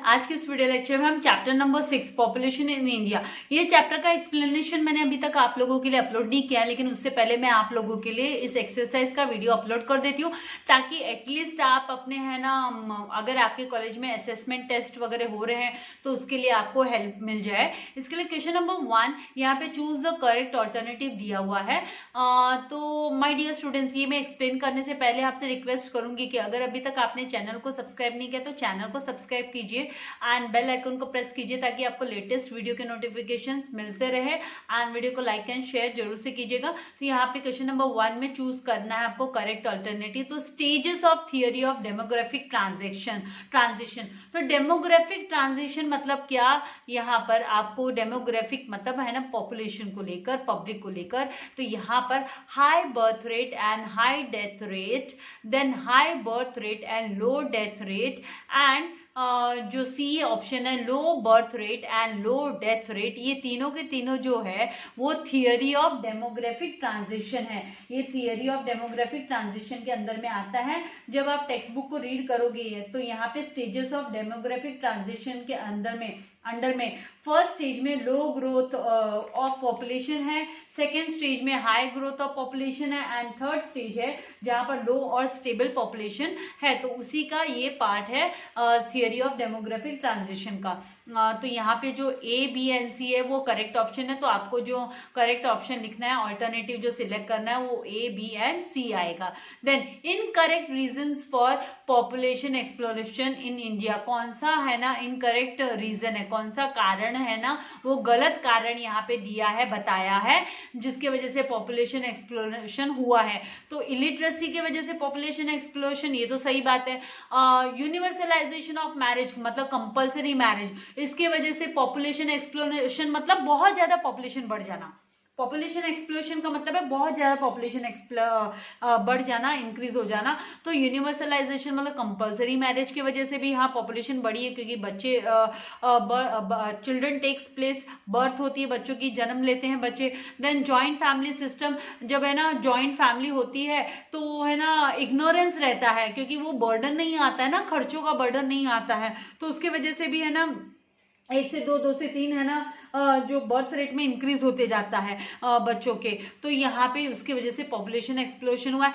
आज के इस वीडियो लेक्चर में हम chapter number 6 population in India, ये चैप्टर का एक्सप्लेनेशन मैंने अभी तक आप लोगों के लिए अपलोड नहीं किया, लेकिन उससे पहले मैं आप लोगों के लिए इस एक्सरसाइज का वीडियो अपलोड कर देती हूँ ताकि एटलीस्ट आप अपने है ना, अगर आपके कॉलेज में असेसमेंट टेस्ट वगैरह हो रहे हैं तो उसके लिए आपको हेल्प मिल जाए। इसके लिए क्वेश्चन नंबर 1 यहाँ पे चूज द करेक्ट ऑल्टरनेटिव दिया हुआ है। तो माय डियर स्टूडेंट्स, ये मैं एक्सप्लेन करने से पहले आपसे रिक्वेस्ट करूंगी कि अगर अभी तक आपने चैनल को सब्सक्राइब नहीं किया तो चैनल को सब्सक्राइब कीजिए एंड बेल आइकन को प्रेस कीजिए ताकि आपको लेटेस्ट वीडियो के नोटिफिकेशंस मिलते रहे। एंड वीडियो को लाइक एंड शेयर जरूर से कीजिएगा। तो यहाँ पे क्वेश्चन नंबर 1 में चूज करना है आपको करेक्ट ऑल्टरनेटिव। तो stages of theory of demographic transition. तो डेमोग्राफिक ट्रांजिशन मतलब क्या, यहाँ पर आपको डेमोग्राफिक मतलब है ना पॉपुलेशन को लेकर, पब्लिक को लेकर। तो यहाँ पर high birth rate and high death rate, then high birth rate and low death rate, and जो सी ऑप्शन है low birth rate and low death rate, ये तीनों के तीनों जो है वो थियरी ऑफ डेमोग्राफिक ट्रांजिशन है। ये थियरी ऑफ डेमोग्राफिक ट्रांजिशन के अंदर में आता है। जब आप टेक्स्ट बुक को रीड करोगे तो यहाँ पे स्टेजेस ऑफ डेमोग्राफिक ट्रांजिशन के अंडर में फर्स्ट स्टेज में लो ग्रोथ ऑफ पॉपुलेशन है, सेकेंड स्टेज में हाई ग्रोथ ऑफ पॉपुलेशन है, एंड थर्ड स्टेज है जहां पर लो और स्टेबल पॉपुलेशन है। तो उसी का ये पार्ट है थियरी ऑफ डेमोग्राफिक ट्रांजिशन का। तो यहाँ पे जो ए बी एंड सी है वो करेक्ट ऑप्शन है, तो आपको जो करेक्ट ऑप्शन लिखना है, ऑल्टरनेटिव जो सिलेक्ट करना है वो ए बी एंड सी आएगा। Then incorrect reasons for population exploration in India, कौन सा है ना इनकरेक्ट रीजन है, कौन सा कारण है ना वो गलत कारण यहाँ पे दिया है, बताया है, जिसके वजह से पॉपुलेशन एक्सप्लोरेशन हुआ है। तो इलिटरेसी की वजह से पॉपुलेशन एक्सप्लोरेशन, ये तो सही बात है। यूनिवर्सलाइजेशन ऑफ मैरिज मतलब कंपल्सरी मैरिज, इसके वजह से पॉपुलेशन एक्सप्लोरेशन मतलब बहुत ज्यादा पॉपुलेशन बढ़ जाना। पॉपुलेशन एक्सप्लोशन का मतलब है बहुत ज्यादा पॉपुलेशन बढ़ जाना, इंक्रीज हो जाना। तो यूनिवर्सलाइजेशन मतलब कंपल्सरी मैरिज की वजह से भी हाँ पॉपुलेशन बढ़ी है, क्योंकि बच्चे चिल्ड्रन टेक्स प्लेस, बर्थ होती है बच्चों की, जन्म लेते हैं बच्चे। देन जॉइंट फैमिली सिस्टम, जब है ना जॉइंट फैमिली होती है तो है ना इग्नोरेंस रहता है, क्योंकि वो बर्डन नहीं आता है ना, खर्चों का बर्डन नहीं आता है, तो उसके वजह से भी है ना 1 से 2, 2 से 3 है ना जो बर्थ रेट में इंक्रीज होते जाता है बच्चों के। तो यहाँ पे उसकी वजह से पॉपुलेशन एक्सप्लोशन हुआ है।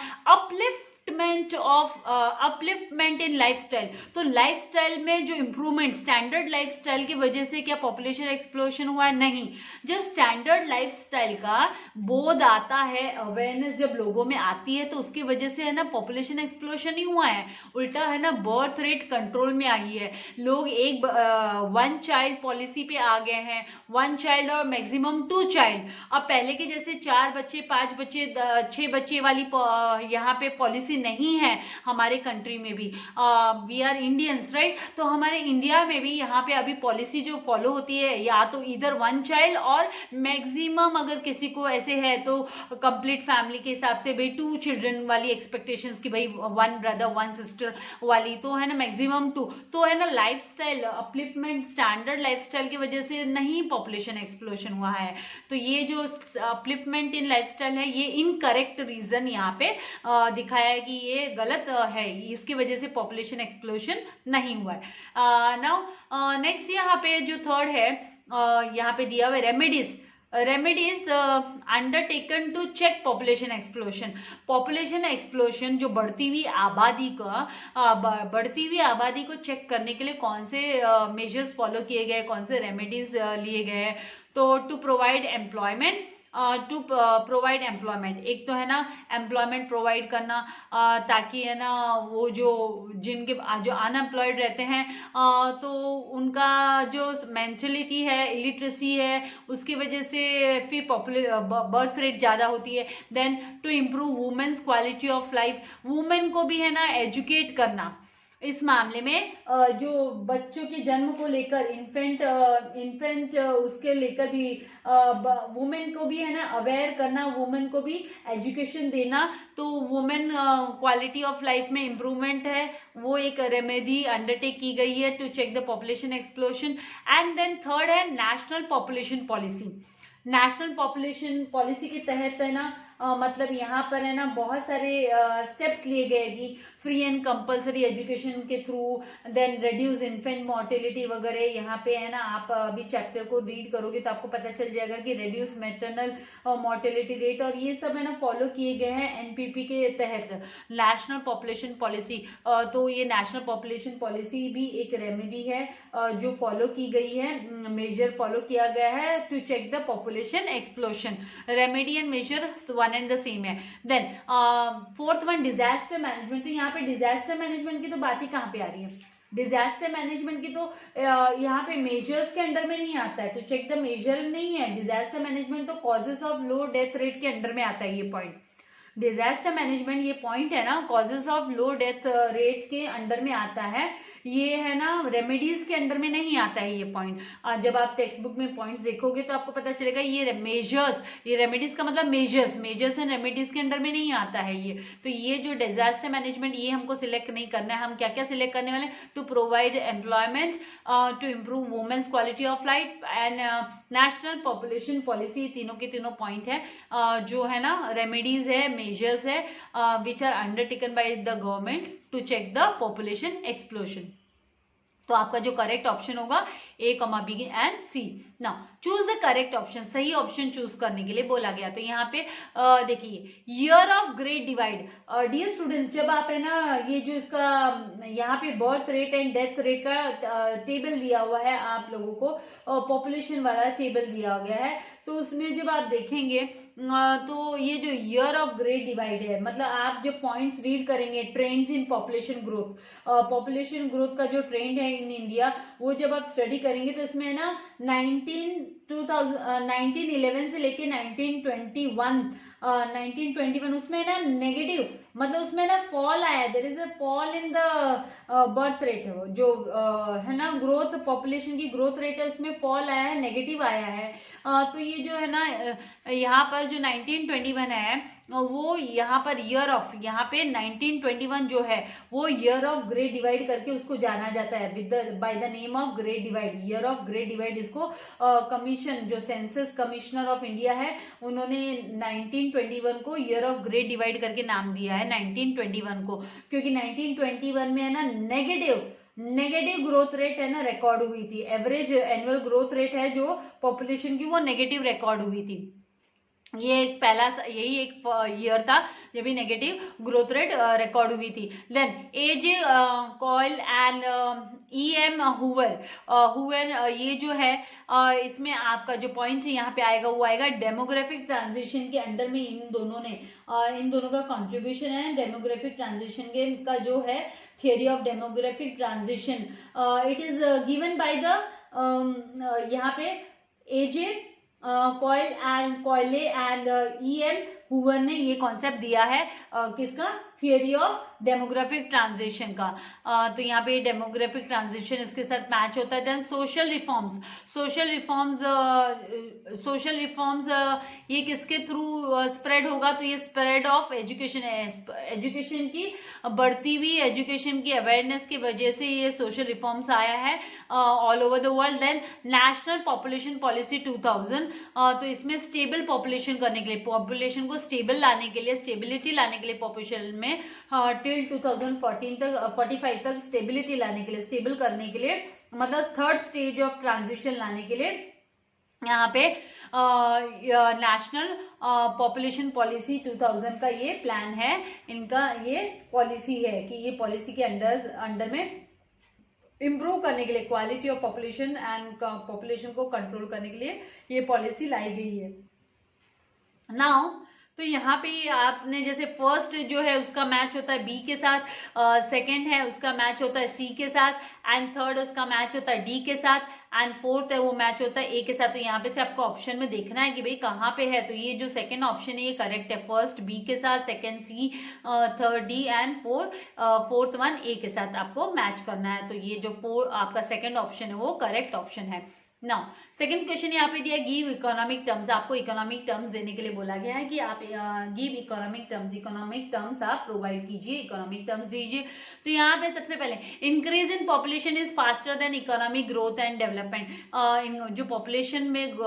अपलिफ्टमेंट इन लाइफस्टाइल, तो लाइफस्टाइल में जो इंप्रूवमेंट, स्टैंडर्ड लाइफस्टाइल की वजह से क्या पॉपुलेशन एक्सप्लोशन हुआ है? नहीं। जब स्टैंडर्ड लाइफस्टाइल का बोध आता है, अवेयरनेस जब लोगों में आती है, तो उसकी वजह से है ना पॉपुलेशन एक्सप्लोशन ही हुआ है, उल्टा है ना बर्थ रेट कंट्रोल में आई है। लोग एक 1 चाइल्ड पॉलिसी पे आ गए हैं, 1 चाइल्ड और मैक्सिमम 2 चाइल्ड। अब पहले के जैसे 4 बच्चे 5 बच्चे 6 बच्चे वाली यहाँ पे पॉलिसी नहीं है हमारे कंट्री में भी। वी आर इंडियंस राइट, तो हमारे इंडिया में भी यहाँ पे अभी पॉलिसी जो फॉलो होती है या तो इधर 1 चाइल्ड और मैक्सिमम अगर किसी को ऐसे है तो कंप्लीट फैमिली के हिसाब से भाई 2 चिल्ड्रन वाली एक्सपेक्टेशंस की, भाई 1 ब्रदर 1 सिस्टर वाली, तो है ना मैक्सिमम 2। तो है ना लाइफस्टाइल अपलिफ्टमेंट, स्टैंडर्ड लाइफस्टाइल की वजह से नहीं पॉपुलेशन एक्सप्लोशन हुआ है। तो ये जो अपलिफ्टमेंट इन लाइफस्टाइल है ये इनकरेक्ट रीजन यहाँ पे दिखाया है कि ये गलत है, इसकी वजह से पॉपुलेशन एक्सप्लोशन नहीं हुआ है। नाउ नेक्स्ट यहाँ पे जो थर्ड है यहाँ पे दिया हुआ remedies undertaken to check population explosion. Population explosion जो बढ़ती हुई आबादी को चेक करने के लिए कौन से मेजर्स फॉलो किए गए, कौन से रेमेडीज लिए गए? तो टू प्रोवाइड एम्प्लॉयमेंट, एक तो है ना एम्प्लॉयमेंट प्रोवाइड करना ताकि है ना वो जो अनएम्प्लॉयड रहते हैं तो उनका जो मेंटलिटी है, इलिटरेसी है, उसकी वजह से फिर बर्थ रेट ज़्यादा होती है। Then to improve women's quality of life, women को भी है ना एजुकेट करना इस मामले में, जो बच्चों के जन्म को लेकर इन्फेंट उसके लेकर भी वुमेन को भी है ना अवेयर करना, वुमेन को भी एजुकेशन देना। तो वुमेन क्वालिटी ऑफ लाइफ में इम्प्रूवमेंट है, वो एक रेमेडी अंडरटेक की गई है to check the population explosion. And then third है national population policy. National population policy के तहत है ना मतलब यहाँ पर है ना बहुत सारे स्टेप्स लिए गए कि फ्री एंड कंपलसरी एजुकेशन के through, then reduce infant mortality वगैरह। यहाँ पे है ना आप अभी चैप्टर को रीड करोगे तो आपको पता चल जाएगा कि रिड्यूस मैटरनल मोर्टेलिटी रेट, और ये सब है ना फॉलो किए गए हैं एनपीपी के तहत, नेशनल पॉपुलेशन पॉलिसी। तो ये नेशनल पॉपुलेशन पॉलिसी भी एक रेमेडी है जो फॉलो की गई है, मेजर फॉलो किया गया है to check the population explosion. Remedy and major one and the same है। Then fourth one disaster management. तो यहाँ पे डिजास्टर मैनेजमेंट की तो बात ही कहाँ पे आ रही है, डिजास्टर मैनेजमेंट की तो यहाँ पे मेजर्स के अंडर में नहीं आता है, तो चेक द मेजर नहीं है। डिजास्टर मैनेजमेंट तो causes of low death rate के अंडर में आता है ये पॉइंट। डिजास्टर मैनेजमेंट ये पॉइंट है ना causes of low death rate के अंडर में आता है, ये है ना रेमेडीज के अंडर में नहीं आता है ये पॉइंट। जब आप टेक्स्ट बुक में पॉइंट्स देखोगे तो आपको पता चलेगा ये मेजर्स, ये रेमेडीज का मतलब मेजर्स एंड रेमेडीज के अंडर में नहीं आता है ये। तो ये जो डिजास्टर मैनेजमेंट ये हमको सिलेक्ट नहीं करना है। हम क्या क्या सिलेक्ट करने वाले, to provide employment, to improve women's quality of life and national population policy. तीनों के तीनों पॉइंट है जो है ना रेमेडीज है, मेजर्स है, which are undertaken by the government to check the population explosion. तो आपका जो करेक्ट ऑप्शन होगा A, B and C. Now choose the correct option, सही ऑप्शन चूज करने के लिए बोला गया। तो यहाँ पे देखिए year of great divide. Dear students, जब आप है ना ये जो इसका यहाँ पे birth rate and death rate का टेबल दिया हुआ है आप लोगों को, पॉपुलेशन वाला टेबल दिया गया है, तो उसमें जब आप देखेंगे तो ये जो ईयर ऑफ ग्रेट डिवाइड है, मतलब आप जब पॉइंट्स रीड करेंगे, trends in population growth, population growth का जो ट्रेंड है इन इंडिया, वो जब आप स्टडी करेंगे तो इसमें ना 1911 से लेके 1921 उसमें ना नेगेटिव, मतलब उसमें ना फॉल आया, there is a fall in the birth rate, जो है ना ग्रोथ, पॉपुलेशन की ग्रोथ रेट है उसमें फॉल आया है, नेगेटिव आया है। तो ये जो है ना यहाँ पर जो 1921 है वो यहाँ पर ईयर ऑफ, यहाँ पे 1921 जो है वो ईयर ऑफ ग्रेट डिवाइड करके उसको जाना जाता है with by the name of great divide. Year of great divide इसको कमीशन, जो सेंसस कमिश्नर ऑफ इंडिया है, उन्होंने 1921 को ईयर ऑफ ग्रेट डिवाइड करके नाम दिया है 1921 को, क्योंकि 1921 में है ना नेगेटिव ग्रोथ रेट है ना रिकॉर्ड हुई थी। एवरेज एनुअल ग्रोथ रेट है जो पॉपुलेशन की वो नेगेटिव रिकॉर्ड हुई थी। ये एक पहला यही एक ईयर था जब भी नेगेटिव ग्रोथ रेट रिकॉर्ड हुई थी। Then AJ Coale and EM Hoover, ये जो है इसमें आपका जो पॉइंट यहाँ पे आएगा वो आएगा डेमोग्राफिक ट्रांजिशन के अंडर में। इन दोनों का कंट्रीब्यूशन है डेमोग्राफिक ट्रांजिशन के का जो है theory of demographic transition. It is given by the यहाँ पे एजे कॉयले एंड EM हुवर ने ये कॉन्सेप्ट दिया है किसका, थियोरी ऑफ डेमोग्राफिक ट्रांजिशन का। तो यहाँ पे डेमोग्राफिक ट्रांजिशन इसके साथ मैच होता है। देन सोशल रिफॉर्म्स ये किसके थ्रू स्प्रेड होगा, तो ये स्प्रेड ऑफ एजुकेशन है, एजुकेशन की बढ़ती हुई एजुकेशन की अवेयरनेस की वजह से ये सोशल रिफॉर्म्स आया है all over the world. Then national population policy 2000, तो इसमें स्टेबल पॉपुलेशन करने के लिए, पॉपुलेशन को स्टेबल लाने के लिए, स्टेबिलिटी लाने के लिए पॉपुलेशन में टिल 2045 तक स्टेबिलिटी लाने के लिए, स्टेबल करने के लिए, मतलब थर्ड स्टेज ऑफ ट्रांजिशन लाने के लिए यहाँ पे नेशनल पॉपुलेशन पॉलिसी 2000 का ये प्लान है, इनका ये पॉलिसी है कि ये पॉलिसी के अंडर में इम्प्रूव करने के लिए, quality of population and population को कंट्रोल करने के लिए ये पॉलिसी लाई गई है। नाउ तो यहाँ पे आपने जैसे फर्स्ट जो है उसका मैच होता है बी के साथ, सेकंड है उसका मैच होता है सी के साथ, एंड थर्ड उसका मैच होता है डी के साथ, एंड फोर्थ है वो मैच होता है ए के साथ। तो यहाँ पे से आपको ऑप्शन में देखना है कि भाई कहाँ पे है, तो ये जो सेकंड ऑप्शन है ये करेक्ट है, फर्स्ट बी के साथ, second C, third D and fourth one A के साथ आपको मैच करना है। तो ये जो आपका सेकंड ऑप्शन है वो करेक्ट ऑप्शन है। नाउ सेकंड क्वेश्चन यहाँ पे दिया गिव इकोनॉमिक टर्म्स, आपको इकोनॉमिक टर्म्स देने के लिए बोला गया है कि आप गिव इकोनॉमिक टर्म्स आप प्रोवाइड कीजिए, इकोनॉमिक टर्म्स दीजिए। तो यहाँ पे सबसे पहले increase in population is faster then economic growth and development. जो पॉपुलेशन में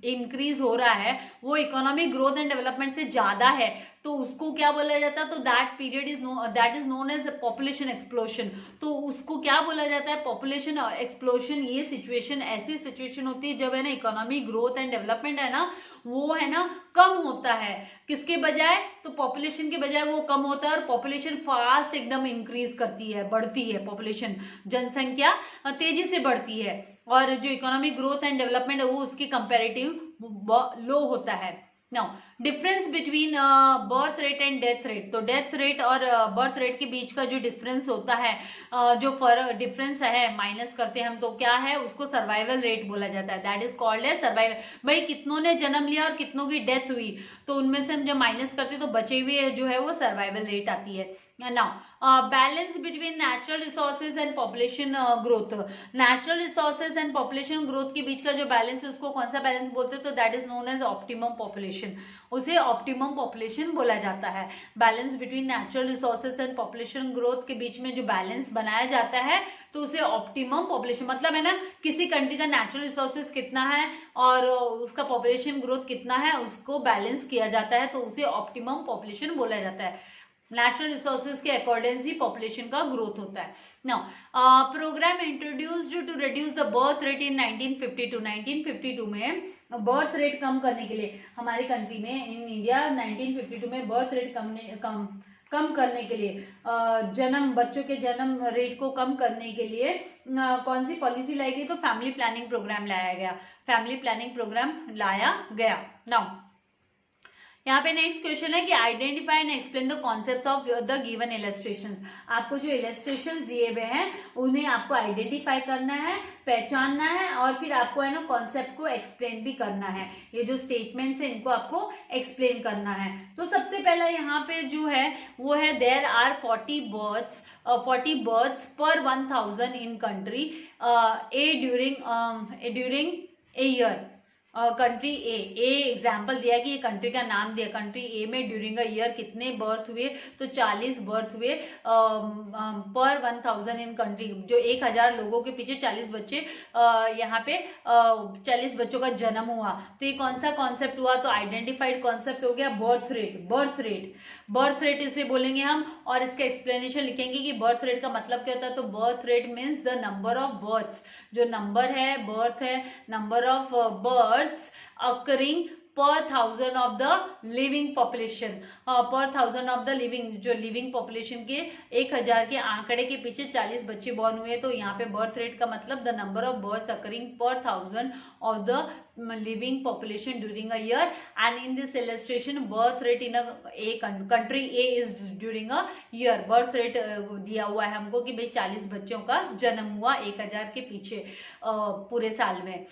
इंक्रीज हो रहा है वो इकोनॉमिक ग्रोथ एंड डेवलपमेंट से ज्यादा है, तो उसको क्या बोला जाता है, तो that period is known as population explosion. तो उसको क्या बोला जाता है, पॉपुलेशन एक्सप्लोशन। ये सिचुएशन ऐसी सिचुएशन होती है जब है ना इकोनॉमिक ग्रोथ एंड डेवलपमेंट है ना वो है ना कम होता है, किसके बजाय, तो पॉपुलेशन के बजाय वो कम होता है, और पॉपुलेशन फास्ट एकदम इंक्रीज करती है, बढ़ती है, पॉपुलेशन जनसंख्या तेजी से बढ़ती है, और जो इकोनॉमिक ग्रोथ एंड डेवलपमेंट है वो उसकी कंपैरेटिव लो होता है। Now difference between birth rate and death rate, तो डेथ रेट और बर्थ रेट के बीच का जो डिफरेंस होता है, जो डिफरेंस है माइनस करते हैं हम, तो क्या है, उसको सर्वाइवल रेट बोला जाता है, that is called as survival. भाई कितनों ने जन्म लिया और कितनों की डेथ हुई, तो उनमें से हम जब माइनस करते हैं तो बचे हुए जो है वो सर्वाइवल रेट आती है। Now balance between natural resources and population growth, natural resources and population growth के बीच का जो बैलेंस है उसको कौन सा बैलेंस बोलते हैं, तो that is known as optimum population, उसे ऑप्टिमम पॉपुलेशन बोला जाता है। Balance between natural resources and population growth के बीच में जो बैलेंस बनाया जाता है तो उसे ऑप्टिमम पॉपुलेशन, मतलब है ना किसी कंट्री का नेचुरल रिसोर्सेज कितना है और उसका पॉपुलेशन ग्रोथ कितना है उसको बैलेंस किया जाता है, तो उसे ऑप्टिमम पॉपुलेशन बोला जाता है। नेचुरल रिसोर्सेज के अकॉर्डिंग ही पॉपुलेशन का ग्रोथ होता है। Now program introduced to reduce the birth rate in 1952 में बर्थ रेट कम करने के लिए हमारी कंट्री में, इन इंडिया 1952 में बर्थ रेट कम करने के लिए, बच्चों के जन्म रेट को कम करने के लिए कौन सी पॉलिसी लाई गई, तो फैमिली प्लानिंग प्रोग्राम लाया गया, फैमिली प्लानिंग प्रोग्राम लाया गया। नाउ यहाँ पे नेक्स्ट क्वेश्चन है कि identify and explain the concepts of the given illustrations. आपको जो इलस्ट्रेशंस दिए हुए हैं उन्हें आपको आइडेंटिफाई करना है, पहचानना है, और फिर आपको है ना कॉन्सेप्ट को एक्सप्लेन भी करना है। ये जो स्टेटमेंट्स है इनको आपको एक्सप्लेन करना है। तो सबसे पहला यहाँ पे जो है वो है देयर आर 40 बर्थ्स पर 1000 in country during a year. Country a example दिया कि ये कंट्री का नाम दिया, कंट्री ए में ड्यूरिंग अ ईयर कितने बर्थ हुए, तो 40 बर्थ हुए पर 1000 इन कंट्री, जो 1000 लोगों के पीछे 40 बच्चे, यहाँ पे 40 बच्चों का जन्म हुआ। तो ये कौन सा कॉन्सेप्ट हुआ, तो आइडेंटिफाइड कॉन्सेप्ट हो गया बर्थ रेट इसे बोलेंगे हम, और इसका एक्सप्लेनेशन लिखेंगे कि बर्थ रेट का मतलब क्या होता है, तो birth rate means the number of births, जो नंबर है बर्थ है, number of birth occurring per 1000 of the living population, per 1000 of the living, जो लिविंग पॉपुलेशन के 1000 के आंकड़े के पीछे 40 बच्चे बॉर्न हुए, तो यहाँ पे बर्थ रेट का मतलब the number of births occurring per 1000 of the living population during a year, and in this illustration birth rate in a country A is during a year। Birth rate दिया हुआ है हमको कि भाई 40 बच्चों का जन्म हुआ 1000 के पीछे पूरे साल में,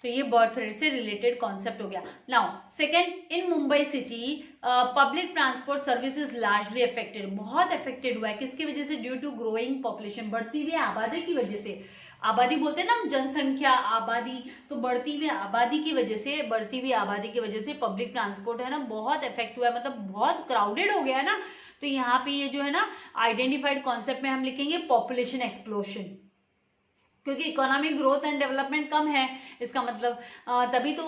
तो ये बर्थ रेट से रिलेटेड कॉन्सेप्ट हो गया। Now second, in Mumbai city public transport service is largely affected, बहुत अफेक्टेड हुआ है, किसकी वजह से, ड्यू टू ग्रोइंग पॉपुलेशन, बढ़ती हुई आबादी की वजह से। आबादी बोलते हैं ना हम, जनसंख्या, आबादी, तो बढ़ती हुई आबादी की वजह से पब्लिक ट्रांसपोर्ट है ना बहुत इफेक्ट हुआ है, मतलब बहुत क्राउडेड हो गया है ना। तो यहाँ पे ये जो है ना आइडेंटिफाइड कॉन्सेप्ट में हम लिखेंगे पॉपुलेशन एक्सप्लोशन, क्योंकि इकोनॉमिक ग्रोथ एंड डेवलपमेंट कम है, इसका मतलब तभी तो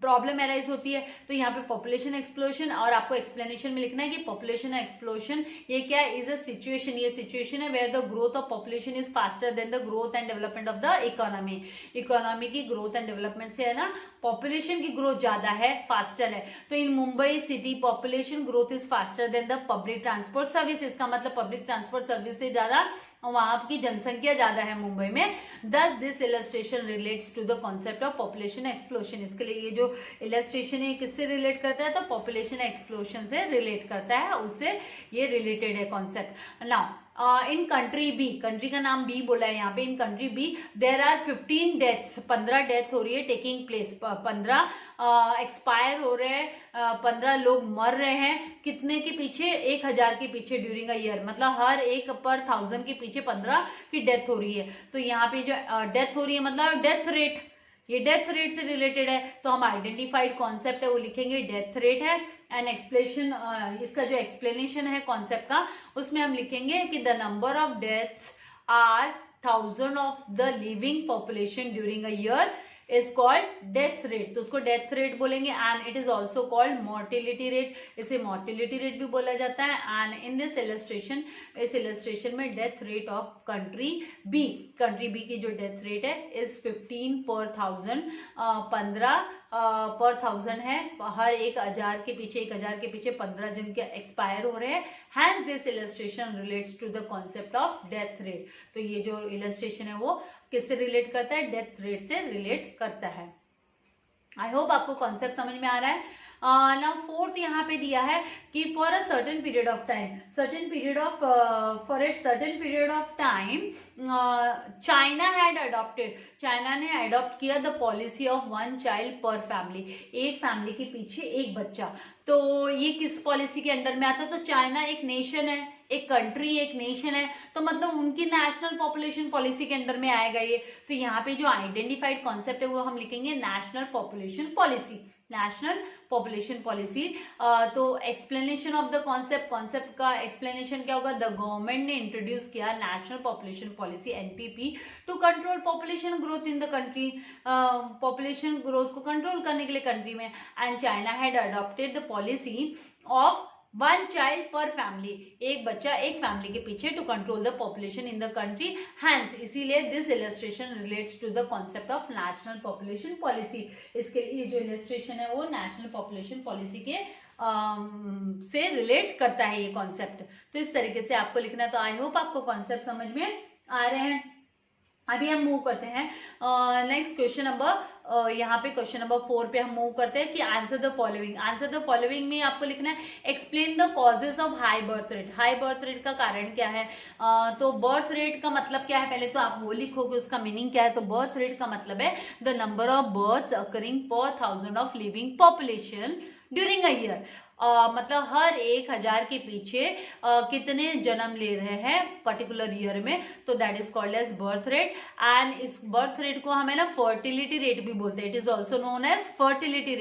प्रॉब्लम एराइज होती है। तो यहाँ पे पॉपुलेशन एक्सप्लोशन, और आपको एक्सप्लेनेशन में लिखना है कि पॉपुलेशन एक्सप्लोशन ये क्या है, इज अ सिचुएशन, ये सिचुएशन है where the growth of population is faster than the growth and development of the economy. Economy की ग्रोथ एंड डेवलपमेंट से है ना पॉपुलेशन की ग्रोथ ज्यादा है, फास्टर है। तो in Mumbai city population growth is faster than the public transport service, इसका मतलब पब्लिक ट्रांसपोर्ट सर्विस से ज्यादा वहां की जनसंख्या ज्यादा है मुंबई में। Thus this illustration relates to the concept of population explosion. इसके लिए ये जो इलस्ट्रेशन है किससे रिलेट करता है, तो पॉपुलेशन एक्सप्लोशन से रिलेट करता है, उससे ये रिलेटेड है concept. Now in country B, country का नाम बी बोला है यहाँ पे, in country B there are 15 deaths, 15 death हो रही है टेकिंग प्लेस, 15 एक्सपायर हो रहे हैं, 15 लोग मर रहे हैं, कितने के पीछे, 1000 के पीछे ड्यूरिंग अ ईयर, मतलब हर एक पर 1000 के पीछे 15 की डेथ हो रही है। तो यहाँ पे जो डेथ हो रही है मतलब डेथ रेट, ये डेथ रेट से रिलेटेड है, तो हम आइडेंटिफाइड कॉन्सेप्ट है वो लिखेंगे डेथ रेट है, एंड एक्सप्लेनेशन, इसका जो एक्सप्लेनेशन है कॉन्सेप्ट का उसमें हम लिखेंगे कि the number of deaths are 1000 of the living population during a year is called death rate, तो उसको डेथ रेट बोलेंगे। And it is also called mortality rate, इसे मोर्टिलिटी रेट भी बोला जाता है। एंड इन दिस इलस्ट्रेशन, इस illustration में death rate of country B की जो डेथ रेट है इज 15 पर 1000, 15 पर 1000 है। हर 1000 के पीछे 15 जन के एक्सपायर हो रहे हैं। Hence this illustration relates to the concept of death rate. तो ये जो इलस्ट्रेशन है वो किससे रिलेट करता है? डेथ रेट से रिलेट करता है। आई होप आपको कॉन्सेप्ट समझ में आ रहा है। नाउ फोर्थ यहाँ पे दिया है कि for a certain period of time, for a certain period of time China ने अडॉप्ट किया the policy of 1 child per family, एक फैमिली के पीछे एक बच्चा। तो ये किस पॉलिसी के अंडर में आता है? तो चाइना एक नेशन है, एक कंट्री, एक नेशन है, तो मतलब उनकी नेशनल पॉपुलेशन पॉलिसी के अंडर में आएगा ये। तो यहाँ पे जो आइडेंटिफाइड कॉन्सेप्ट है वो हम लिखेंगे national population policy, national population policy. तो एक्सप्लेनेशन ऑफ द कॉन्सेप्ट का एक्सप्लेनेशन क्या होगा? द गवर्नमेंट ने इंट्रोड्यूस किया national population policy NPP to control population growth in the country, population growth को कंट्रोल करने के लिए कंट्री में। And China had adopted the policy of 1 child per family, एक बच्चा एक फैमिली के पीछे, to control the population in the country. Hence इसीलिए this illustration relates to the concept of national population policy. इसके लिए जो इलस्ट्रेशन है वो नेशनल पॉपुलेशन पॉलिसी के से रिलेट करता है ये कॉन्सेप्ट। तो इस तरीके से आपको लिखना। तो आई होप आपको कॉन्सेप्ट समझ में आ रहे हैं। अभी हम मूव करते हैं नेक्स्ट क्वेश्चन नंबर, यहाँ पे क्वेश्चन नंबर 4 पे हम मूव करते हैं कि answer the following. Answer the following में आपको लिखना है explain the causes of high birth rate. High birth rate का कारण क्या है? तो बर्थ रेट का मतलब क्या है पहले तो आप वो लिखोगे, उसका मीनिंग क्या है। तो बर्थ रेट का मतलब है the number of births occurring per 1000 of living population during a year. मतलब हर 1000 के पीछे कितने जन्म ले रहे हैं पर्टिकुलर ईयर में, तो that is called as birth rate. And इस बर्थ रेट को हमें ना फर्टिलिटी रेट भी बोलते हैं, it is also known as fertility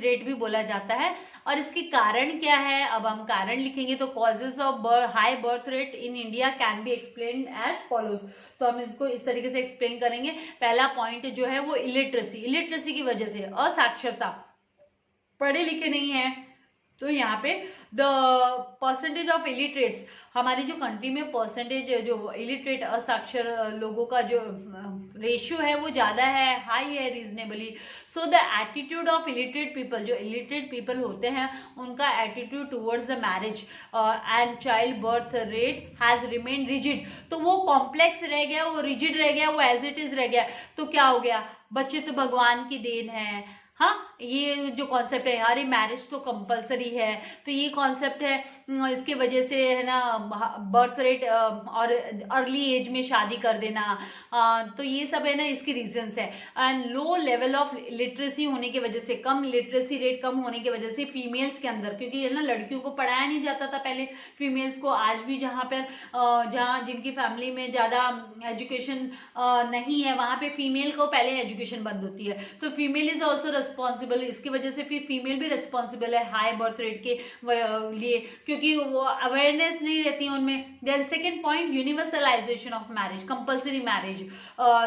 rate भी बोला जाता है। और इसके कारण क्या है? अब हम कारण लिखेंगे तो causes of high birth rate in India can be explain as follows. तो हम इसको इस तरीके से एक्सप्लेन करेंगे। पहला पॉइंट जो है वो इलिटरेसी की वजह से, असाक्षरता, पढ़े लिखे नहीं है। तो यहाँ पे द परसेंटेज ऑफ इलिटरेट्स, हमारी जो कंट्री में परसेंटेज जो इलिटरेट असाक्षर लोगों का जो रेशियो है वो ज्यादा है, हाई है reasonably. So the attitude of illiterate people, जो इलिटरेट पीपल होते हैं उनका attitude towards the marriage and child birth rate has remain rigid. तो वो कॉम्प्लेक्स रह गया, वो रिजिड रह गया, वो एज इट इज रह गया। तो क्या हो गया? बच्चे तो भगवान की देन है। हाँ, ये जो कॉन्सेप्ट है यार, ये मैरिज तो कंपलसरी है, तो ये कॉन्सेप्ट है, इसके वजह से है ना बर्थ रेट और अर्ली एज में शादी कर देना, तो ये सब है ना इसके रीजंस है। And low level of literacy होने की वजह से, कम लिटरेसी रेट कम होने की वजह से फीमेल्स के अंदर, क्योंकि है ना लड़कियों को पढ़ाया नहीं जाता था पहले, फीमेल्स को आज भी जहाँ जिनकी फैमिली में ज़्यादा एजुकेशन नहीं है वहाँ पे फीमेल को पहले एजुकेशन बंद होती है। तो फीमेल इज ऑल्सो रिस्पॉन्सिबल, इसकी वजह से फिर फीमेल भी रिस्पॉन्सिबल है हाई बर्थ रेट के लिए, क्योंकि वो अवेयरनेस नहीं रहती है उनमें। Then second point, universalization of marriage, compulsory marriage.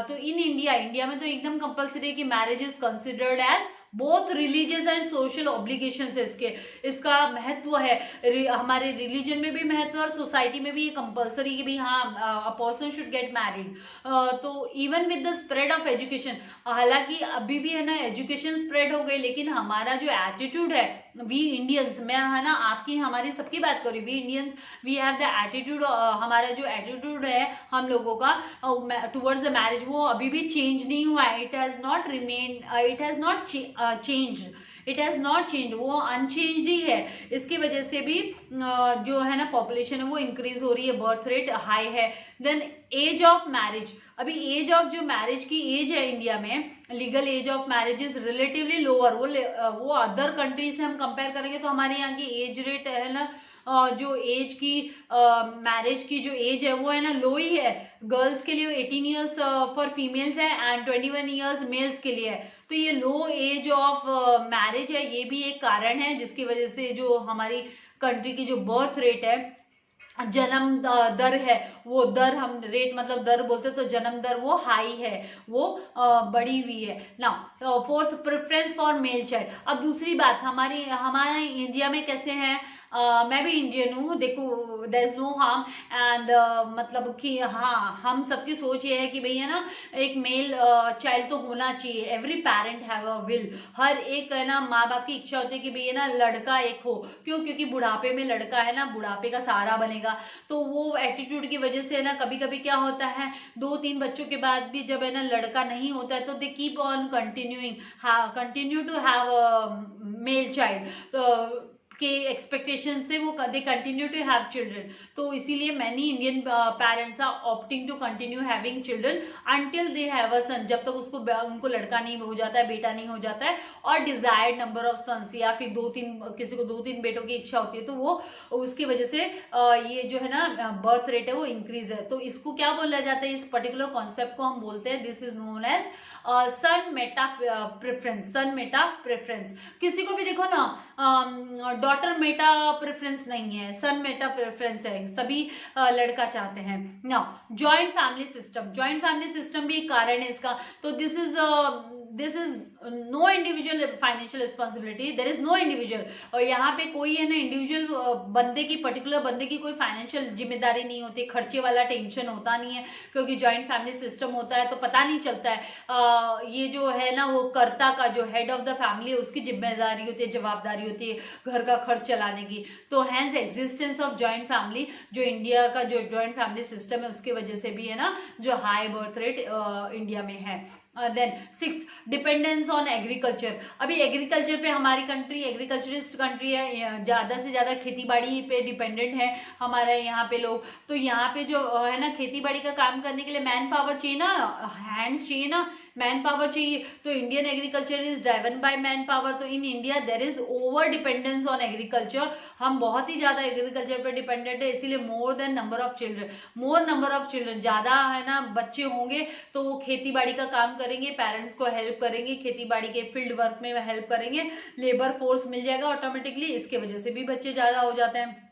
तो इन इंडिया में तो एकदम कंपल्सरी है कि marriage is considered as both religious and social obligations है, इसका महत्व है। हमारे रिलीजन में भी महत्व और सोसाइटी में भी ये कंपल्सरी कि भाई हाँ a person should get married. तो even with the spread of education, हालांकि अभी भी है ना एजुकेशन स्प्रेड हो गई, लेकिन हमारा जो एटीट्यूड है, वी इंडियंस, मैं है ना आपकी हमारी सबकी बात करूँ, we Indians we have the attitude, हमारा जो एटीट्यूड है हम लोगों का टुवर्ड्स द मैरिज, वो अभी भी चेंज नहीं हुआ है। इट हैज नॉट चेंज, वो अनचेंज्ड ही है। इसकी वजह से भी जो है ना पॉपुलेशन है वो इंक्रीज हो रही है, बर्थ रेट हाई है। देन एज ऑफ मैरिज, अभी एज ऑफ जो मैरिज की एज है इंडिया में, legal age of marriage is relatively lower. वो अदर कंट्री से हम कंपेयर करेंगे तो हमारे यहाँ की एज रेट है ना जो एज की मैरिज की जो एज है वो है ना लो ही है। गर्ल्स के लिए 18 ईयर्स फॉर फीमेल्स है एंड 21 ईयर्स मेल्स के लिए है। तो ये लो एज ऑफ मैरिज है, ये भी एक कारण है जिसकी वजह से जो हमारी कंट्री की जो बर्थ रेट है जन्म दर है, वो दर हम रेट मतलब दर बोलते तो जन्म दर वो हाई है, वो बढ़ी हुई है ना। Fourth, preference for male child. अब दूसरी बात, हमारे इंडिया में कैसे हैं, मैं भी इंडियन हूँ, देखो there is no harm and मतलब कि हाँ, हम सबकी सोच ये है कि भैया ना एक मेल चाइल्ड तो होना चाहिए, every parent have a will, हर एक है ना माँ बाप की इच्छा होती है कि भैया ना लड़का एक हो, क्यों, क्योंकि बुढ़ापे में लड़का है ना बुढ़ापे का सहारा बनेगा। तो वो एटीट्यूड की वजह से है ना कभी कभी क्या होता है, 2-3 बच्चों के बाद भी जब है ना लड़का नहीं होता है तो they keep on continue to have male child के एक्सपेक्टेशन से वो they continue to have children. तो इसीलिए many Indian parents are opting to continue having children until they have a son, जब तक उनको लड़का नहीं हो जाता है, बेटा नहीं हो जाता है, और डिजायर्ड नंबर ऑफ सन्स, या फिर किसी को 2-3 बेटों की इच्छा होती है, तो वो उसकी वजह से ये जो है ना बर्थ रेट है वो इंक्रीज है। तो इसको क्या बोला जाता है, इस पर्टिकुलर कॉन्सेप्ट को हम बोलते हैं, this is known as son meta preference, son meta preference. किसी को भी देखो ना डॉटर मेटा प्रेफरेंस नहीं है, सन मेटा प्रेफरेंस है, सभी लड़का चाहते हैं ना। Joint family system, joint family system भी एक कारण है इसका। तो this is no individual financial responsibility, there is no individual, और यहाँ पे कोई है ना इंडिविजुअल बंदे की, पर्टिकुलर बंदे की कोई फाइनेंशियल जिम्मेदारी नहीं होती, खर्चे वाला टेंशन होता नहीं है, क्योंकि जॉइंट फैमिली सिस्टम होता है तो पता नहीं चलता है, ये जो है ना वो कर्ता का, जो हेड ऑफ द फैमिली है, उसकी जिम्मेदारी होती है, जवाबदारी होती है घर का खर्च चलाने की। तो hence existence of joint family, जो इंडिया का जो जॉइंट फैमिली सिस्टम है उसकी वजह से भी है ना जो हाई बर्थ रेट इंडिया में है। Then 6, dependence on agriculture. अभी एग्रीकल्चर पे हमारी कंट्री एग्रीकल्चरिस्ट कंट्री है, ज़्यादा से ज़्यादा खेती बाड़ी पे डिपेंडेंट है हमारे यहाँ पे लोग। तो यहाँ पे जो है ना खेती बाड़ी का काम करने के लिए मैन पावर चाहिए ना, हैंड्स चाहिए ना, मैन पावर चाहिए। तो Indian agriculture is driven by manpower. तो in India there is over dependence on agriculture, हम बहुत ही ज्यादा एग्रीकल्चर पर डिपेंडेंट है, इसीलिए more than number of children, ज्यादा है ना बच्चे होंगे तो वो खेती बाड़ी का काम करेंगे, पेरेंट्स को हेल्प करेंगे, खेती बाड़ी के फील्ड वर्क में हेल्प करेंगे, लेबर फोर्स मिल जाएगा ऑटोमेटिकली, इसके वजह से भी बच्चे ज्यादा हो जाते हैं।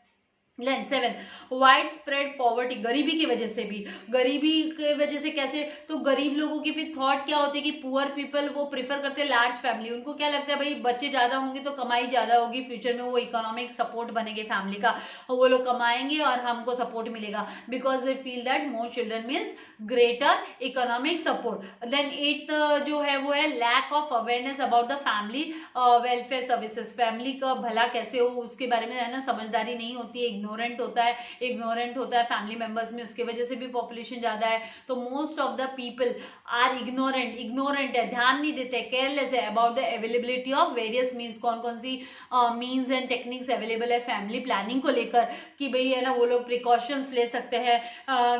7, वाइड स्प्रेड पॉवर्टी, गरीबी की वजह से भी, गरीबी की वजह से कैसे, तो गरीब लोगों की फिर थॉट क्या होती है कि पुअर पीपल वो प्रेफर करते हैं लार्ज फैमिली, उनको क्या लगता है भाई बच्चे ज्यादा होंगे तो कमाई ज्यादा होगी, फ्यूचर में वो इकोनॉमिक सपोर्ट बनेंगे फैमिली का, वो लोग कमाएंगे और हमको सपोर्ट मिलेगा, because they feel that more children means greater economic support. Then 8 जो है वो है lack of awareness about the family welfare services, family का भला कैसे हो उसके बारे में है ना समझदारी नहीं होती है, इग्नोरेंट होता है फैमिली मेंबर्स में, उसकी वजह से भी पॉपुलेशन ज्यादा है। तो most of the people are ignorant है, ध्यान नहीं देते, केयरलेस है about the availability of various means, कौन कौन सी मीन्स एंड टेक्निक्स अवेलेबल है फैमिली प्लानिंग को लेकर, कि भाई है ना वो लोग प्रिकॉशंस ले सकते हैं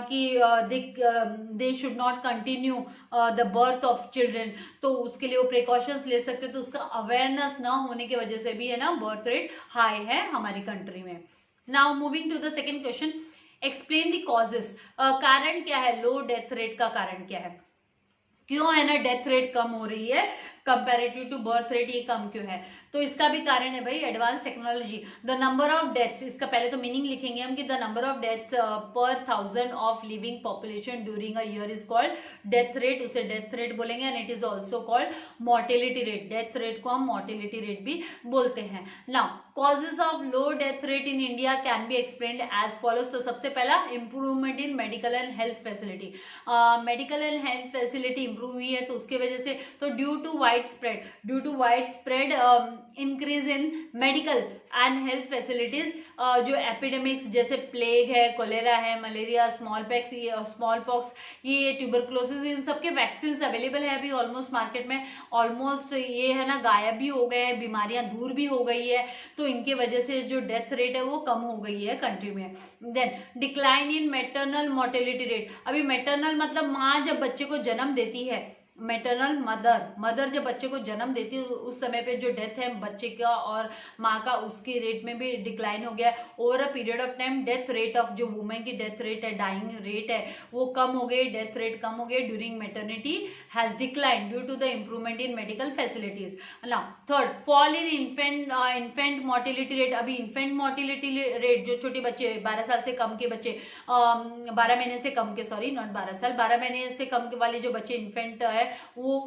कि they should not continue the birth of children, तो उसके लिए वो प्रिकॉशंस ले सकते हैं। तो उसका अवेयरनेस ना होने की वजह से भी है ना बर्थ रेट हाई है हमारी कंट्री में। Now moving to the second question, explain the causes, कारण क्या है लो डेथ रेट का, कारण क्या है, क्यों है ना डेथ रेट कम हो रही है कंपैरेटिव टू बर्थ रेट, ये कम क्यों है? तो इसका भी कारण है भाई advance technology. The number of deaths, इसका पहले तो मीनिंग लिखेंगे हम कि the number of deaths per 1000 of living population during a year is called death rate, उसे डेथ रेट बोलेंगे, and it is also called mortality rate, death rate को हम मोर्टेलिटी रेट भी बोलते हैं। Now causes of low death rate in India can be explained as follows. तो सबसे पहला improvement in medical and health facility, medical and health facility improve हुई है तो उसके वजह से, तो due to wide spread increase in medical and health facilities, जो एपिडेमिक्स जैसे प्लेग है, कोलेरा है, मलेरिया, स्मॉल पॉक्स, ये ट्यूबरक्लोसिस, इन सबके वैक्सीन अवेलेबल है अभी ऑलमोस्ट मार्केट में, ऑलमोस्ट ये है ना गायब भी हो गए हैं, बीमारियां दूर भी हो गई है, तो इनके वजह से जो डेथ रेट है वो कम हो गई है कंट्री में। Then decline in maternal mortality rate, अभी मैटरनल मतलब माँ जब बच्चे को जन्म देती है, मैटरनल मदर जब बच्चे को जन्म देती है उस समय पे जो डेथ है बच्चे का और माँ का, उसकी रेट में भी डिक्लाइन हो गया है। Over a period of time death rate of जो वुमेन की डेथ रेट है, डाइंग रेट है, वो कम हो गई, डेथ रेट कम हो गई during maternity has decline due to the improvement in medical facilities. Now third, fall in infant mortality rate. अभी इन्फेंट मोर्टिलिटी रेट जो छोटे बच्चे 12 साल से कम के बच्चे 12 महीने से कम के, सॉरी नॉट 12 साल, 12 महीने से कम के वाले जो बच्चे इन्फेंट है वो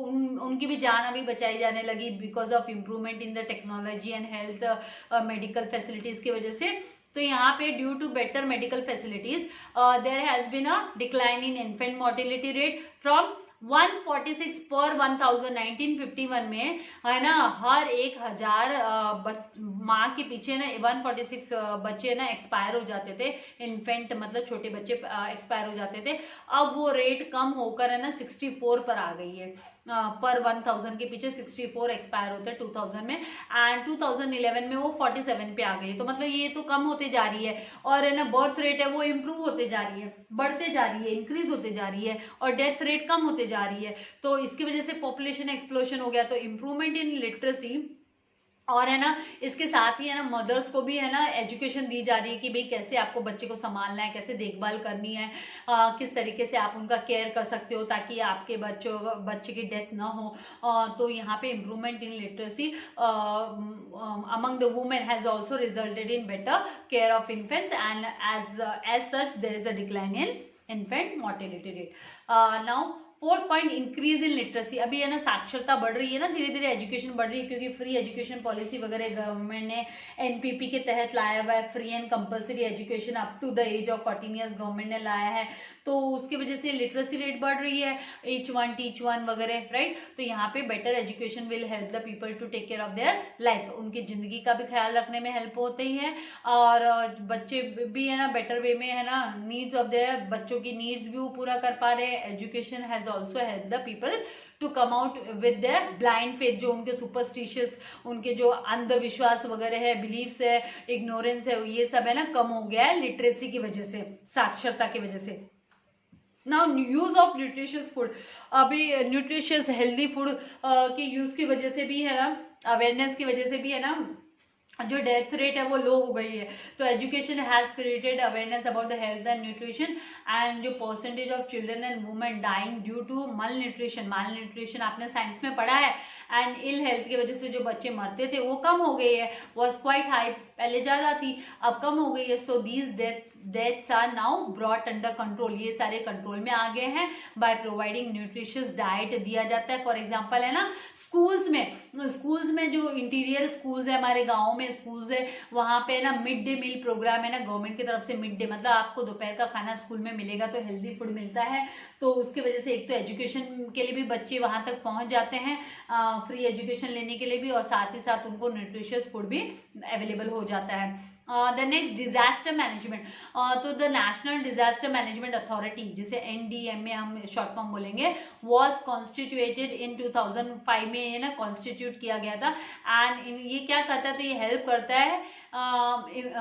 उनकी भी जान अभी बचाई जाने लगी because of improvement in the technology and health medical facilities की वजह से। तो यहाँ पे due to better medical facilities there has been a decline in infant mortality rate from 146 per 1000 1951 में, है ना, हर 1000 माँ के पीछे ना 146 बच्चे ना एक्सपायर हो जाते थे। इन्फेंट मतलब छोटे बच्चे एक्सपायर हो जाते थे। अब वो रेट कम होकर है ना 64 पर आ गई है। पर 1000 के पीछे 64 एक्सपायर होते हैं 2000 में, एंड 2011 में वो 47 पे आ गई। तो मतलब ये तो कम होते जा रही है, और है ना बर्थ रेट है वो इम्प्रूव होते जा रही है, बढ़ते जा रही है, इंक्रीज होते जा रही है, और डेथ रेट कम होते जा रही है। तो इसकी वजह से पॉपुलेशन एक्सप्लोशन हो गया। तो इम्प्रूवमेंट इन लिटरेसी, और है ना इसके साथ ही है ना मदर्स को भी है ना एजुकेशन दी जा रही है कि भाई कैसे आपको बच्चे को संभालना है, कैसे देखभाल करनी है, किस तरीके से आप उनका केयर कर सकते हो ताकि आपके बच्चे की डेथ ना हो। तो यहाँ पे improvement in literacy among the women has also resulted in better care of infants, and as such there is a decline in infant mortality rate. Now fourth point, increase in literacy. अभी है ना साक्षरता बढ़ रही है ना, धीरे धीरे एजुकेशन बढ़ रही है, क्योंकि फ्री एजुकेशन पॉलिसी वगैरह गवर्नमेंट ने एनपीपी के तहत लाया हुआ है। Free and compulsory education up to the age of 14 years government ने लाया है। तो उसकी वजह से लिटरेसी रेट बढ़ रही है, ईच वन टीच वन वगैरह, राइट। तो यहाँ पे better education will help the people to take care of their life. उनकी जिंदगी का भी ख्याल रखने में हेल्प होती है, और बच्चे भी है ना बेटर वे में है ना नीड्स ऑफ देयर, बच्चों की नीड्स भी वो पूरा कर पा रहे हैं। Education has also help the people to come out with their blind faith, जो उनके सुपरस्टिशियस, उनके जो अंधविश्वास वगैरह है, बिलीव्स है, इग्नोरेंस है, ये सब है ना कम हो गया है लिटरेसी की वजह से, साक्षरता की वजह से। Now use of nutritious food. अभी न्यूट्रिशियस हेल्दी फूड के यूज की वजह से भी है ना, अवेयरनेस की वजह से भी है ना जो डेथ रेट है वो लो हो गई है। तो education has created awareness about the health and nutrition, and जो percentage of children and women dying due to malnutrition आपने साइंस में पढ़ा है, एंड इल हेल्थ की वजह से जो बच्चे मरते थे वो कम हो गई है। वॉज क्वाइट हाई, पहले ज्यादा थी अब कम हो गई है। So these deaths are now brought under control, ये सारे कंट्रोल में आ गए हैं बाय प्रोवाइडिंग न्यूट्रिशियस डाइट दिया जाता है। फॉर एग्जांपल है ना स्कूल्स में जो इंटीरियर स्कूल्स है, हमारे गाँव में स्कूल्स है, वहाँ पे ना मिड डे मील प्रोग्राम है ना गवर्नमेंट की तरफ से। मिड डे मतलब आपको दोपहर का खाना स्कूल में मिलेगा, तो हेल्दी फूड मिलता है। तो उसकी वजह से एक तो एजुकेशन के लिए भी बच्चे वहाँ तक पहुँच जाते हैं, फ्री एजुकेशन लेने के लिए भी, और साथ ही साथ उनको न्यूट्रिशियस फूड भी अवेलेबल हो जाता है। The next, disaster management. तो the national disaster management authority, जिसे NDMA हम शॉर्ट फॉर्म बोलेंगे, वॉज कॉन्स्टिट्यूटेड इन 2005 में ये ना कॉन्स्टिट्यूट किया गया था। एंड ये क्या करता है, तो ये हेल्प करता है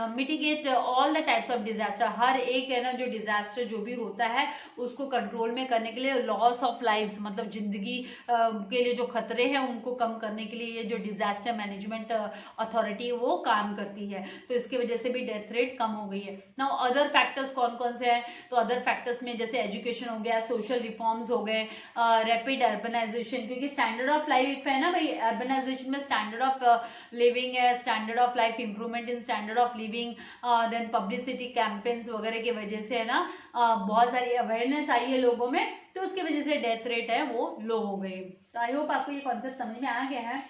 mitigate all the types of disaster. हर एक है ना जो डिजास्टर जो भी होता है उसको कंट्रोल में करने के लिए, लॉस ऑफ लाइव्स मतलब जिंदगी के लिए जो खतरे हैं उनको कम करने के लिए ये जो डिजास्टर मैनेजमेंट अथॉरिटी वो काम करती है। तो इसकी वजह से भी डेथ रेट कम हो गई है। नाउ अदर फैक्टर्स कौन कौन से हैं, तो अदर फैक्टर्स में जैसे एजुकेशन हो गया, सोशल रिफॉर्म्स हो गए, रैपिड अर्बनाइजेशन, क्योंकि स्टैंडर्ड ऑफ लाइफ है ना भाई, अर्बनाइजेशन में स्टैंडर्ड ऑफ लिविंग है, standard of life, improvement in standard of living, then publicity campaigns वगैरह की वजह से है ना बहुत सारी अवेयरनेस आई है लोगों में, तो उसकी वजह से डेथ रेट है वो लो हो गई। तो आई होप आपको ये कॉन्सेप्ट समझ में आ गया है।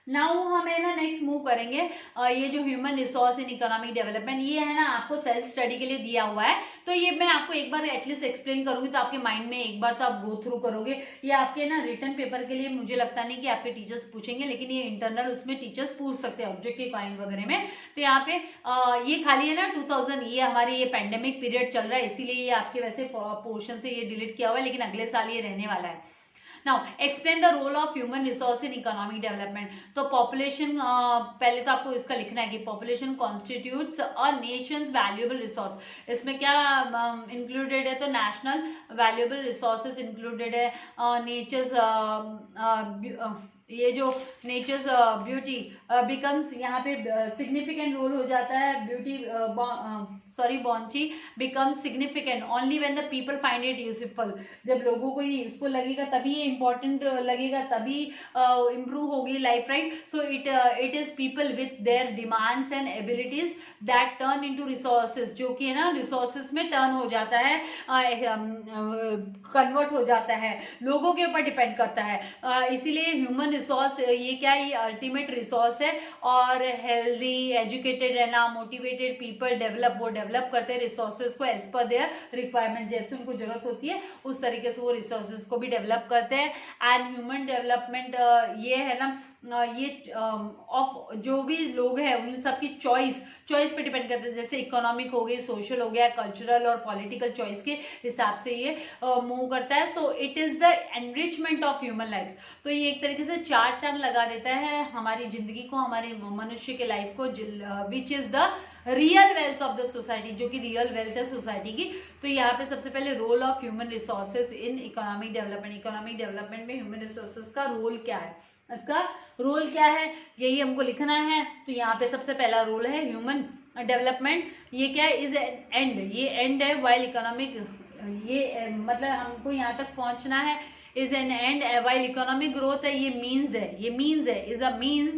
नाउ हम है ना नेक्स्ट मूव करेंगे, ये जो human resource in economic development, ये है ना आपको सेल्फ स्टडी के लिए दिया हुआ है। तो ये मैं आपको एक बार एटलीस्ट एक्सप्लेन करूंगी, तो आपके माइंड में एक बार तो आप गो थ्रू करोगे। ये आपके ना रिटर्न पेपर के लिए मुझे लगता नहीं कि आपके टीचर्स पूछेंगे, लेकिन ये इंटरनल उसमें टीचर्स पूछ सकते हैं ऑब्जेक्टिव पॉइंट वगैरह में। तो यहाँ पे ये खाली है ना 2000, ये हमारे ये पेंडेमिक पीरियड चल रहा है, इसीलिए ये आपके वैसे पोर्शन से ये डिलीट किया हुआ है, लेकिन अगले साल ये रहने वाला है। Now explain the role of human resource in economic development. तो पॉपुलेशन, पहले तो आपको इसका लिखना है कि population constitutes a nation's valuable resource. इसमें क्या इंक्लूडेड है, तो नेशनल वैल्यूएबल रिसोर्सेज इंक्लूडेड है, नेचर्स, ये जो नेचर्स ब्यूटी बिकम्स, यहाँ पे सिग्निफिकेंट रोल हो जाता है, ब्यूटी बॉन्ची becomes significant only when the people find it useful. जब लोगों को ये यूजफुल लगेगा तभी ये इंपॉर्टेंट लगेगा, तभी इम्प्रूव होगी life, right. So it is people with their demands and abilities that turn into resources, जो कि है ना रिसोर्सेज में टर्न हो जाता है, कन्वर्ट हो जाता है, लोगों के ऊपर डिपेंड करता है। इसीलिए ह्यूमन रिसोर्स ये क्या है, ये अल्टीमेट रिसोर्स है। और हेल्दी, एजुकेटेड रहना, मोटिवेटेड पीपल डेवलप करते हैं रिसोर्सेज को एज पर देयर रिक्वायरमेंट्स, जैसे उनको जरूरत होती है उस तरीके से वो रिसोर्सेज को भी डेवलप करते हैं। एंड ह्यूमन डेवलपमेंट ये है ना, ये ऑफ जो भी लोग हैं उन सबकी चॉइस पे डिपेंड करते हैं, जैसे इकोनॉमिक हो गई, सोशल हो गया, कल्चरल और पॉलिटिकल चॉइस के हिसाब से ये मूव करता है। तो it is the enrichment of human life. तो ये एक तरीके से चार चांद लगा देता है हमारी जिंदगी को, हमारे मनुष्य के लाइफ को, which is the real wealth of the society, जो कि रियल वेल्थ है सोसाइटी की। तो यहाँ पे सबसे पहले role of human resources in economic development. Economic development में ह्यूमन रिसोर्सेज का रोल क्या है, इसका रोल क्या है, यही हमको लिखना है। तो यहाँ पे सबसे पहला रोल है ह्यूमन डेवलपमेंट। ये क्या है, इज एंड, ये एंड है, वाइल इकोनॉमिक, ये मतलब हमको यहाँ तक पहुंचना है, is an end, while economic growth है, ये मीन्स है, is a means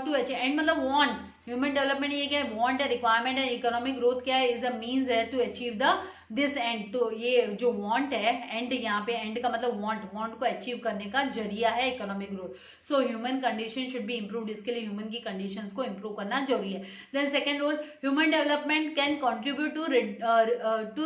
to achieve, end मतलब वांट्स। ह्यूमन डेवलपमेंट ये क्या है, वांट है, रिक्वायरमेंट है। इकोनॉमिक ग्रोथ क्या है, इज अ मीन्स है to achieve the this end. तो ये जो वांट है, एंड यहाँ पे एंड का मतलब वांट को अचीव करने का जरिया है economic growth. So human condition should be improved, इसके लिए ह्यूमन की कंडीशंस को इम्प्रूव करना जरूरी है। Then second role, human development can contribute to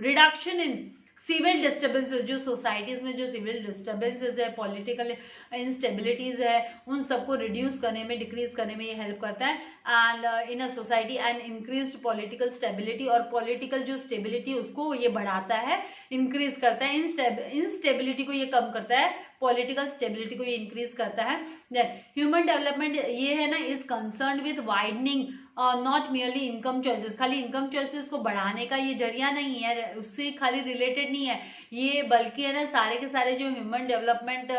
reduction in civil disturbances. जो सोसाइटीज में जो सिविल डिस्टर्बेंसेज है, पॉलिटिकल इंस्टेबिलिटीज है, उन सबको रिड्यूस करने में, डिक्रीज करने में ये हेल्प करता है। And in a society and increased political stability, और पॉलिटिकल जो स्टेबिलिटी उसको ये बढ़ाता है, इंक्रीज करता है। इंस्टेबिलिटी को ये कम करता है, पॉलिटिकल स्टेबिलिटी को ये इंक्रीज करता है। देन ह्यूमन डेवलपमेंट ये है ना, is concern with widening not merely income choices. खाली इनकम चॉइसेस को बढ़ाने का ये जरिया नहीं है, उससे खाली रिलेटेड नहीं है ये, बल्कि है ना सारे के सारे जो human development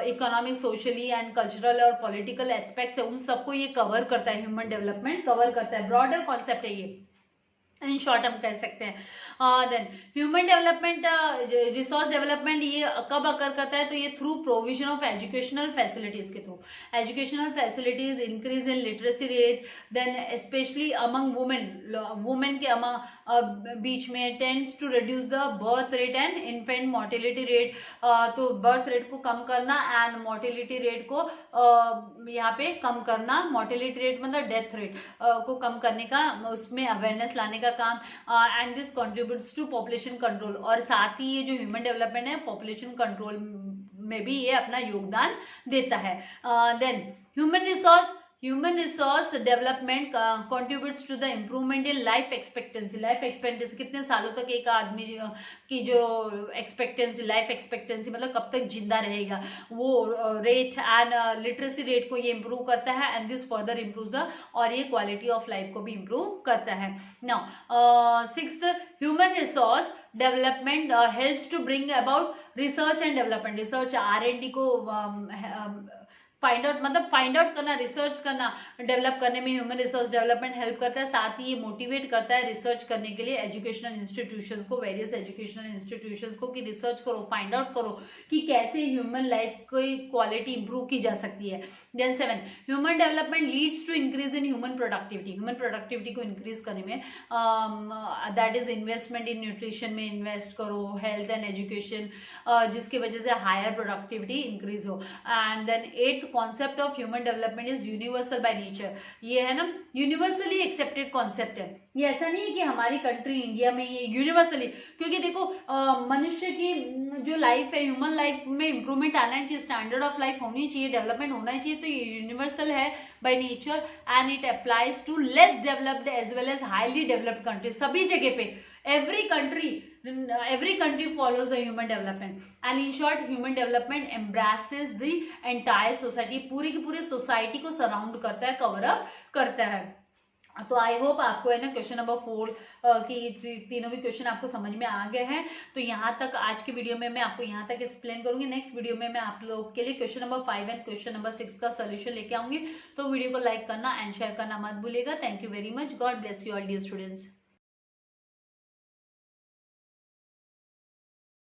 economic, socially and cultural और पॉलिटिकल एस्पेक्ट्स है, उन सबको ये कवर करता है, ह्यूमन डेवलपमेंट कवर करता है। ब्रॉडर कॉन्सेप्ट है ये, इन शॉर्ट हम कह सकते हैं। Then human development, resource development ये कब अकर करता है, तो ये through provision of educational facilities के through. Educational facilities, increase in literacy rate, then specially among women के बीच में, tends to reduce the birth rate and infant mortality rate. तो बर्थ रेट को कम करना एंड मोर्टेलिटी रेट को यहाँ पे कम करना। मोर्टेलिटी रेट मतलब डेथ रेट को कम करने का, उसमें अवेयरनेस लाने का काम। And this contributes to population control, और साथ ही ये जो ह्यूमन डेवलपमेंट है पॉपुलेशन कंट्रोल में भी ये अपना योगदान देता है। Then human resource development contributes to the improvement in life expectancy. Life expectancy, कितने सालों तक एक आदमी की जो एक्सपेक्टेंसी, लाइफ एक्सपेक्टेंसी मतलब कब तक जिंदा रहेगा, वो रेट एंड लिटरेसी रेट को ये इम्प्रूव करता है। And this further improve the, और ये क्वालिटी ऑफ लाइफ को भी इम्प्रूव करता है। Now sixth, human resource development helps to bring about research and development. Research R&D को फाइंड आउट करना, रिसर्च करना, डेवलप करने में ह्यूमन रिसोर्स डेवलपमेंट हेल्प करता है। साथ ही ये मोटिवेट करता है रिसर्च करने के लिए एजुकेशनल इंस्टीट्यूशंस को, वेरियस एजुकेशनल इंस्टीट्यूशंस को, कि रिसर्च करो, फाइंड आउट करो कि कैसे ह्यूमन लाइफ की क्वालिटी इंप्रूव की जा सकती है। Then 7, human development leads to increase in human productivity. Human productivity को इंक्रीज करने में, that is investment in nutrition में इन्वेस्ट करो, हेल्थ एंड एजुकेशन, जिसकी वजह से हायर प्रोडक्टिविटी इंक्रीज हो। And then 8th concept of human development is universal by nature. ये है ना यूनिवर्सली एक्सेप्टेड कॉन्सेप्ट है। ये ऐसा नहीं है कि हमारी कंट्री इंडिया में ये यूनिवर्सली, क्योंकि देखो मनुष्य की जो लाइफ है, ह्यूमन लाइफ में इंप्रूवमेंट आना चाहिए, स्टैंडर्ड ऑफ लाइफ होनी चाहिए, डेवलपमेंट होना चाहिए, तो ये यूनिवर्सल है by nature and it applies to less developed as well as highly developed country. सभी जगह पे every country every country follows the human development, and in short human development embraces the entire society, पूरी की पूरी society को surround करता है, cover up करता है। तो आई होप आपको है ना क्वेश्चन नंबर 4 की तीनों भी क्वेश्चन आपको समझ में आ गए हैं। तो यहाँ तक आज की वीडियो में मैं आपको यहाँ तक एक्सप्लेन करूंगी। नेक्स्ट वीडियो में मैं आप लोग के लिए question number 5 and question number 6 का सोल्यूशन लेके आऊंगी। तो वीडियो को लाइक करना एंड शेयर करना मत भूलिएगा। Thank you very much. God bless you all dear students.